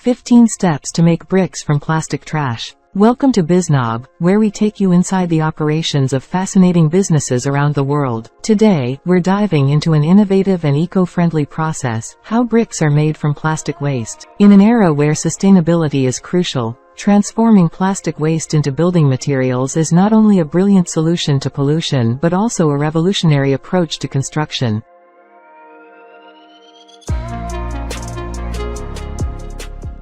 15 Steps to Make Bricks from Plastic Trash. Welcome to BIZNOB, where we take you inside the operations of fascinating businesses around the world. Today, we're diving into an innovative and eco-friendly process: how bricks are made from plastic waste. In an era where sustainability is crucial, transforming plastic waste into building materials is not only a brilliant solution to pollution but also a revolutionary approach to construction.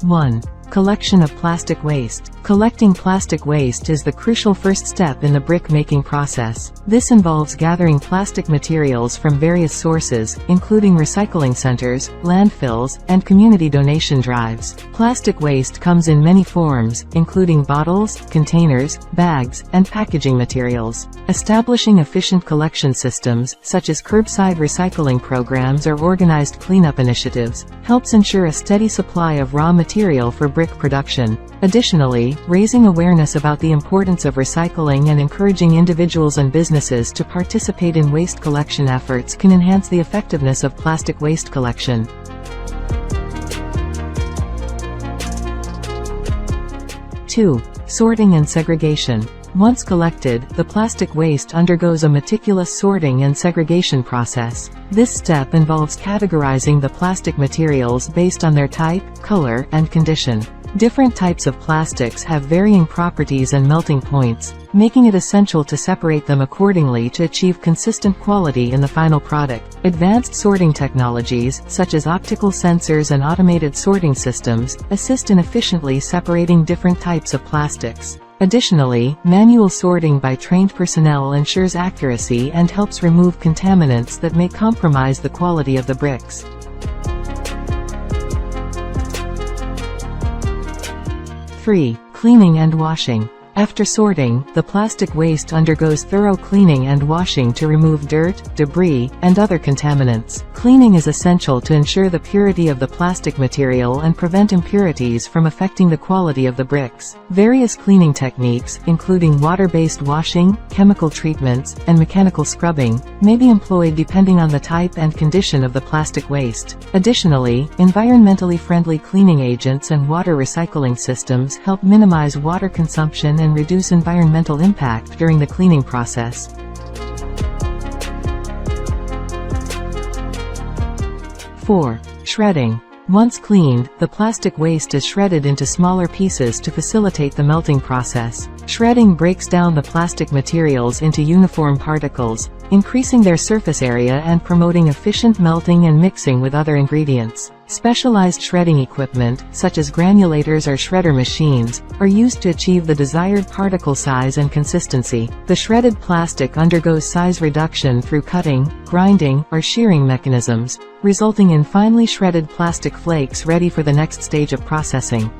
1. Collection of plastic waste. Collecting plastic waste is the crucial first step in the brick-making process. This involves gathering plastic materials from various sources, including recycling centers, landfills, and community donation drives. Plastic waste comes in many forms, including bottles, containers, bags, and packaging materials. Establishing efficient collection systems, such as curbside recycling programs or organized cleanup initiatives, helps ensure a steady supply of raw material for brick production. Additionally, raising awareness about the importance of recycling and encouraging individuals and businesses to participate in waste collection efforts can enhance the effectiveness of plastic waste collection. 2. Sorting and segregation. Once collected, the plastic waste undergoes a meticulous sorting and segregation process. This step involves categorizing the plastic materials based on their type, color, and condition. Different types of plastics have varying properties and melting points, making it essential to separate them accordingly to achieve consistent quality in the final product. Advanced sorting technologies, such as optical sensors and automated sorting systems, assist in efficiently separating different types of plastics. Additionally, manual sorting by trained personnel ensures accuracy and helps remove contaminants that may compromise the quality of the bricks. 3. Cleaning and washing. After sorting, the plastic waste undergoes thorough cleaning and washing to remove dirt, debris, and other contaminants. Cleaning is essential to ensure the purity of the plastic material and prevent impurities from affecting the quality of the bricks. Various cleaning techniques, including water-based washing, chemical treatments, and mechanical scrubbing, may be employed depending on the type and condition of the plastic waste. Additionally, environmentally friendly cleaning agents and water recycling systems help minimize water consumption and reduce environmental impact during the cleaning process. 4. Shredding. Once cleaned, the plastic waste is shredded into smaller pieces to facilitate the melting process. Shredding breaks down the plastic materials into uniform particles, increasing their surface area and promoting efficient melting and mixing with other ingredients. Specialized shredding equipment, such as granulators or shredder machines, are used to achieve the desired particle size and consistency. The shredded plastic undergoes size reduction through cutting, grinding, or shearing mechanisms, resulting in finely shredded plastic flakes ready for the next stage of processing.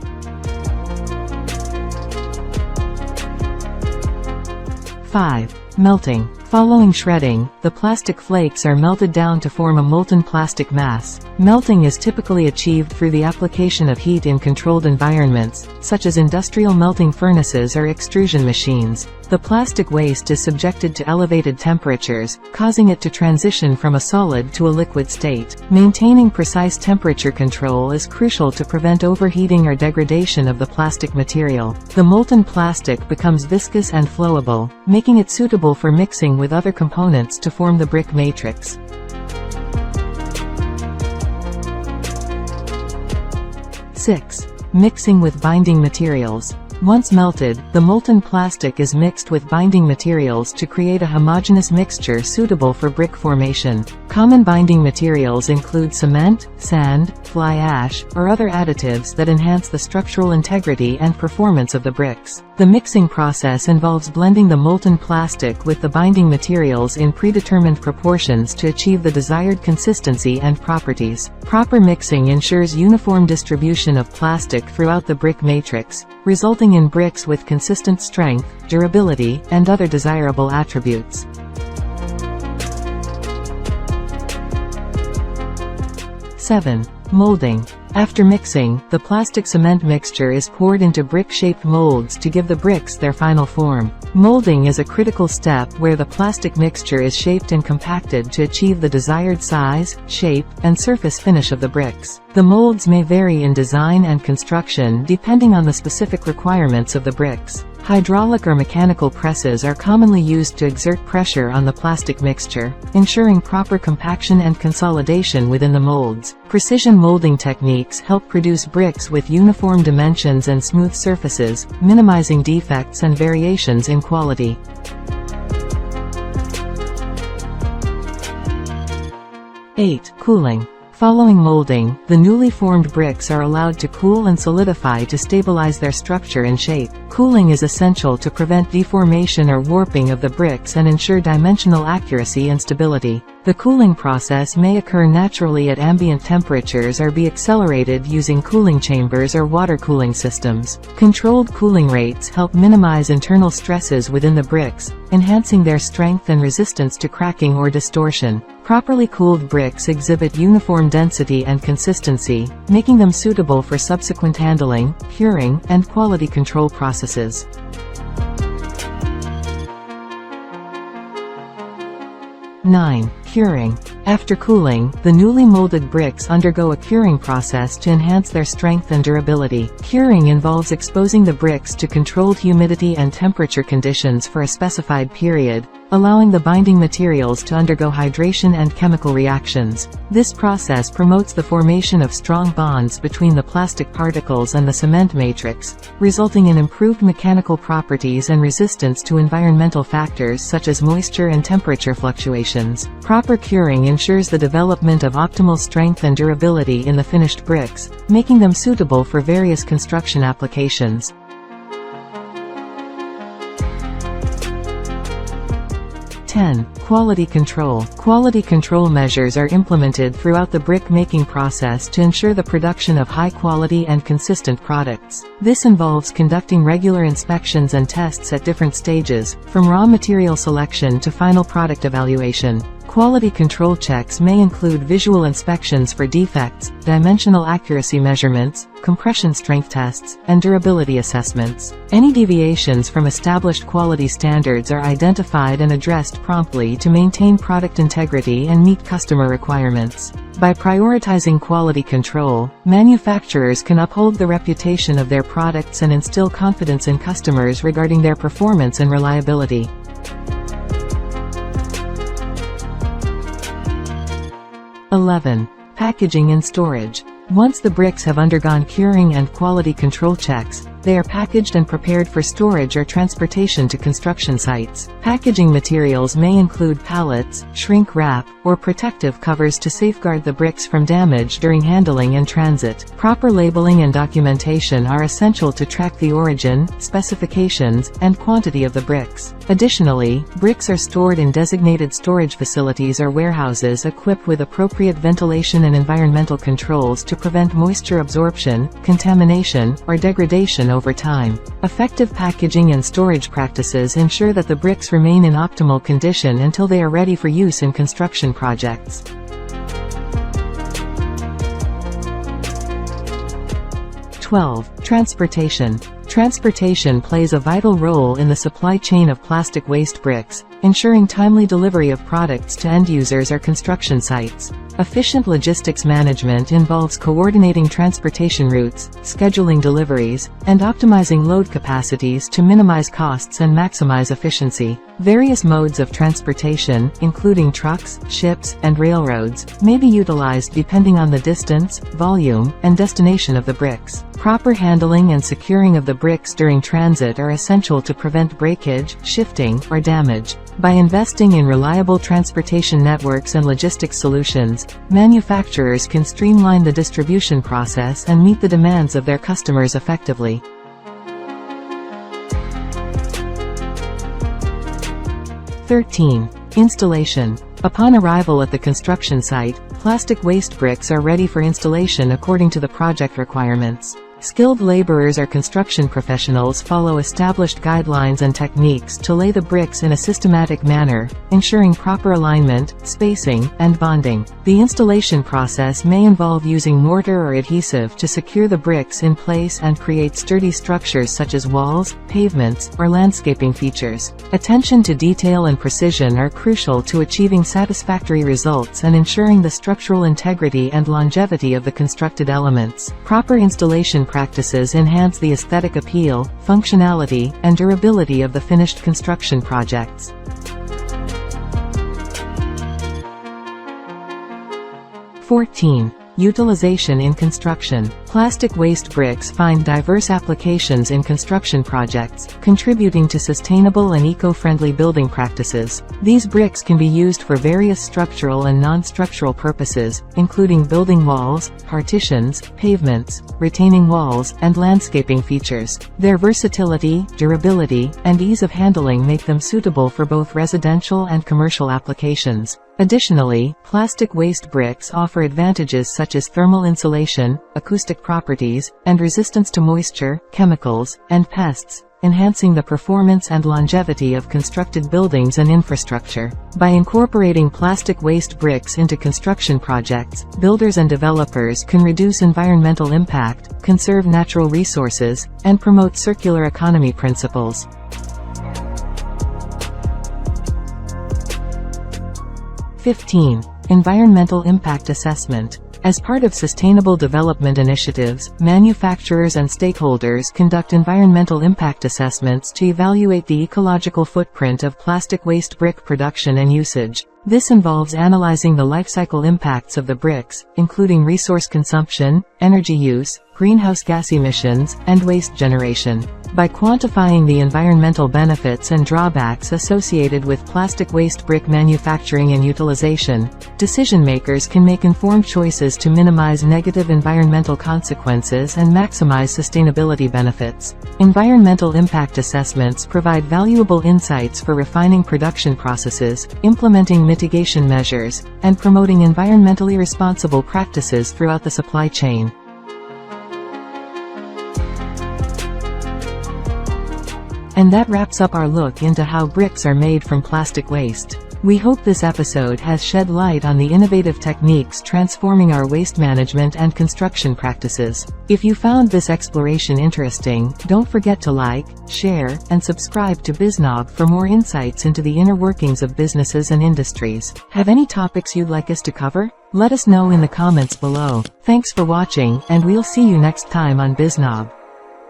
5. Melting. Following shredding, the plastic flakes are melted down to form a molten plastic mass. Melting is typically achieved through the application of heat in controlled environments, such as industrial melting furnaces or extrusion machines. The plastic waste is subjected to elevated temperatures, causing it to transition from a solid to a liquid state. Maintaining precise temperature control is crucial to prevent overheating or degradation of the plastic material. The molten plastic becomes viscous and flowable, making it suitable for mixing with other components to form the brick matrix. 6. Mixing with binding materials. Once melted, the molten plastic is mixed with binding materials to create a homogeneous mixture suitable for brick formation. Common binding materials include cement, sand, fly ash, or other additives that enhance the structural integrity and performance of the bricks. The mixing process involves blending the molten plastic with the binding materials in predetermined proportions to achieve the desired consistency and properties. Proper mixing ensures uniform distribution of plastic throughout the brick matrix, resulting in bricks with consistent strength, durability, and other desirable attributes. 7. Molding. After mixing, the plastic cement mixture is poured into brick-shaped molds to give the bricks their final form. Molding is a critical step where the plastic mixture is shaped and compacted to achieve the desired size, shape, and surface finish of the bricks. The molds may vary in design and construction depending on the specific requirements of the bricks. Hydraulic or mechanical presses are commonly used to exert pressure on the plastic mixture, ensuring proper compaction and consolidation within the molds. Precision molding techniques help produce bricks with uniform dimensions and smooth surfaces, minimizing defects and variations in quality. 8. Cooling. Following molding, the newly formed bricks are allowed to cool and solidify to stabilize their structure and shape. Cooling is essential to prevent deformation or warping of the bricks and ensure dimensional accuracy and stability. The cooling process may occur naturally at ambient temperatures or be accelerated using cooling chambers or water cooling systems. Controlled cooling rates help minimize internal stresses within the bricks, enhancing their strength and resistance to cracking or distortion. Properly cooled bricks exhibit uniform density and consistency, making them suitable for subsequent handling, curing, and quality control processes. 9. Curing. After cooling, the newly molded bricks undergo a curing process to enhance their strength and durability. Curing involves exposing the bricks to controlled humidity and temperature conditions for a specified period, allowing the binding materials to undergo hydration and chemical reactions. This process promotes the formation of strong bonds between the plastic particles and the cement matrix, resulting in improved mechanical properties and resistance to environmental factors such as moisture and temperature fluctuations. Proper curing ensures the development of optimal strength and durability in the finished bricks, making them suitable for various construction applications. 10. Quality control. Quality control measures are implemented throughout the brick-making process to ensure the production of high-quality and consistent products. This involves conducting regular inspections and tests at different stages, from raw material selection to final product evaluation. Quality control checks may include visual inspections for defects, dimensional accuracy measurements, compression strength tests, and durability assessments. Any deviations from established quality standards are identified and addressed promptly to maintain product integrity and meet customer requirements. By prioritizing quality control, manufacturers can uphold the reputation of their products and instill confidence in customers regarding their performance and reliability. 11. Packaging and storage. Once the bricks have undergone curing and quality control checks, they are packaged and prepared for storage or transportation to construction sites. Packaging materials may include pallets, shrink wrap, or protective covers to safeguard the bricks from damage during handling and transit. Proper labeling and documentation are essential to track the origin, specifications, and quantity of the bricks. Additionally, bricks are stored in designated storage facilities or warehouses equipped with appropriate ventilation and environmental controls to prevent moisture absorption, contamination, or degradation over time. Effective packaging and storage practices ensure that the bricks remain in optimal condition until they are ready for use in construction projects. 12. Transportation. Transportation plays a vital role in the supply chain of plastic waste bricks, ensuring timely delivery of products to end users or construction sites. Efficient logistics management involves coordinating transportation routes, scheduling deliveries, and optimizing load capacities to minimize costs and maximize efficiency. Various modes of transportation, including trucks, ships, and railroads, may be utilized depending on the distance, volume, and destination of the bricks. Proper handling and securing of the bricks during transit are essential to prevent breakage, shifting, or damage. By investing in reliable transportation networks and logistics solutions, manufacturers can streamline the distribution process and meet the demands of their customers effectively. 13. Installation. Upon arrival at the construction site, plastic waste bricks are ready for installation according to the project requirements. Skilled laborers or construction professionals follow established guidelines and techniques to lay the bricks in a systematic manner, ensuring proper alignment, spacing, and bonding. The installation process may involve using mortar or adhesive to secure the bricks in place and create sturdy structures such as walls, pavements, or landscaping features. Attention to detail and precision are crucial to achieving satisfactory results and ensuring the structural integrity and longevity of the constructed elements. Proper installation practices enhance the aesthetic appeal, functionality, and durability of the finished construction projects. 14. Utilization in construction. Plastic waste bricks find diverse applications in construction projects, contributing to sustainable and eco-friendly building practices. These bricks can be used for various structural and non-structural purposes, including building walls, partitions, pavements, retaining walls, and landscaping features. Their versatility, durability, and ease of handling make them suitable for both residential and commercial applications. Additionally, plastic waste bricks offer advantages such as thermal insulation, acoustic properties, and resistance to moisture, chemicals, and pests, enhancing the performance and longevity of constructed buildings and infrastructure. By incorporating plastic waste bricks into construction projects, builders and developers can reduce environmental impact, conserve natural resources, and promote circular economy principles. 15. Environmental impact assessment. As part of sustainable development initiatives, manufacturers and stakeholders conduct environmental impact assessments to evaluate the ecological footprint of plastic waste brick production and usage. This involves analyzing the lifecycle impacts of the bricks, including resource consumption, energy use, greenhouse gas emissions, and waste generation. By quantifying the environmental benefits and drawbacks associated with plastic waste brick manufacturing and utilization, decision-makers can make informed choices to minimize negative environmental consequences and maximize sustainability benefits. Environmental impact assessments provide valuable insights for refining production processes, implementing mitigation measures, and promoting environmentally responsible practices throughout the supply chain. And that wraps up our look into how bricks are made from plastic waste. We hope this episode has shed light on the innovative techniques transforming our waste management and construction practices. If you found this exploration interesting, don't forget to like, share, and subscribe to BIZNOB for more insights into the inner workings of businesses and industries. Have any topics you'd like us to cover? Let us know in the comments below. Thanks for watching, and we'll see you next time on BIZNOB.